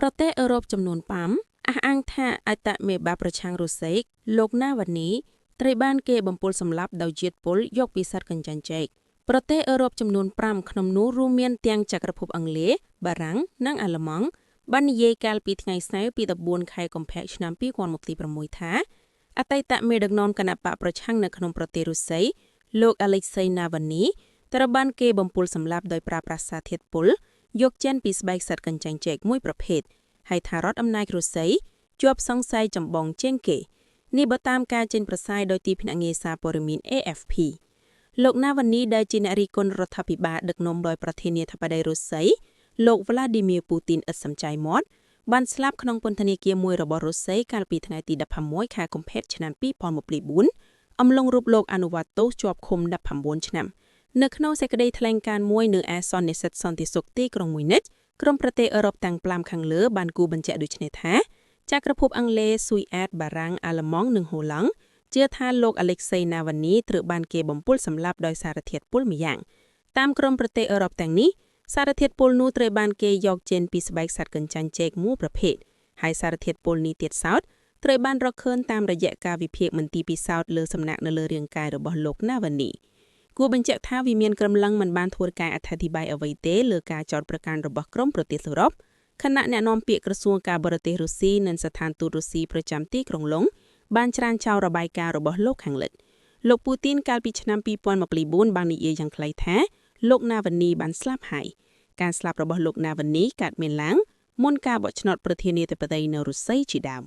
ប្រទេសអឺរ៉ុបចំនួន5អះអាងថាអត្តមេបាប្រឆាំងរុស្ស៊ីលោកណាវ៉ានីត្រូវបានគេបំពុលសម្លាប់ដោយជាតិពុលយកពីសត្វកញ្ចាញ់ចេកប្រទេសអឺរ៉ុបចំនួន5ក្នុងនោះរួមមានទាំងចក្រភពអង់គ្លេសបារាំងនិងអាល្លឺម៉ង់បាននិយាយកាលពីថ្ងៃស្អែកពី14ខែកុម្ភៈឆ្នាំ2026ថាអតីតមេដឹកនាំគណបកប្រឆាំងនៅក្នុងប្រទេសរុស្ស៊ីលោកអាឡិចសេយណាវ៉ានីត្រូវបានគេបំពុលសម្លាប់ដោយប្រើប្រាស់សារធាតុពុលយកចេញពីស្បែកសត្វកញ្ចាញ់ចេកមួយប្រភេទហើយថារដ្ឋអំណាចរុស្ស៊ីជាប់សង្ស័យចម្បងជាងគេនេះបើតាមការចេញប្រសាយដោយទីភ្នាក់ងារសារព័ត៌មាន AFP លោកណាវ៉ានីដែលជាអ្នករិះគន់រដ្ឋាភិបាលដឹកនាំដោយប្រធានាធិបតីរុស្ស៊ីលោក Vladimir Putin ឥតសំចៃមាត់បានស្លាប់ក្នុងពន្ធនាគារមួយរបស់រុស្ស៊ីកាលពីថ្ងៃទី16ខែកុម្ភៈឆ្នាំ2024អំឡុងរូបលោកអនុវត្តទោសជាប់ឃុំ19ឆ្នាំនៅក្នុងសេចក្តីថ្លែងការណ៍មួយនៅឯសន្និសីទសន្តិសុខទីក្រុងមួយនិចក្រុមប្រទេសអឺរ៉ុបទាំង5ខាងលើបានគូបញ្ជាក់ដូចនេះថាចក្រភពអង់គ្លេសស៊ុយអែតបារាំងអាល្លឺម៉ង់និងហូឡង់ជឿថាលោកអាឡិចសេយណាវ៉ានីត្រូវបានគេបំពុលសម្លាប់ដោយសារធាតុពុលម្យ៉ាងតាមក្រុមប្រទេសអឺរ៉ុបទាំងនេះសារធាតុពុលនោះត្រូវបានគេយកចេញពីស្បែកសត្វកញ្ចាញ់ចេកមួយប្រភេទហើយសារធាតុពុលនេះទៀតសោតត្រូវបានរកឃើញតាមរយៈការវិភាគមន្ទីរពិសោធន៍លើសំណាក់នៅលើរាងកាយរបស់លោកណាវ៉ានីគួរបញ្ជាក់ថាវិមានក្រំឡឹងមិនបានធ្វើការអត្ថាធិប្បាយអ្វីទេលើការចោទប្រកាន់របស់ក្រុមប្រទេសអឺរ៉ុបខណៈអ្នកនាំពាក្យក្រសួងការបរទេសរុស្ស៊ីនិងស្ថានទូតរុស្ស៊ីប្រចាំទីក្រុងឡុងបានច្រានចោលរបាយការណ៍របស់លោកខាងលិចលោកពូទីនកាលពីឆ្នាំ2024បាននិយាយយ៉ាងខ្លីថាលោកណាវ៉ានីបានស្លាប់ហើយការស្លាប់របស់លោកណាវ៉ានីកើតមានឡើងមុនការបោះឆ្នោតប្រធានាធិបតីនៅរុស្ស៊ីជាដើម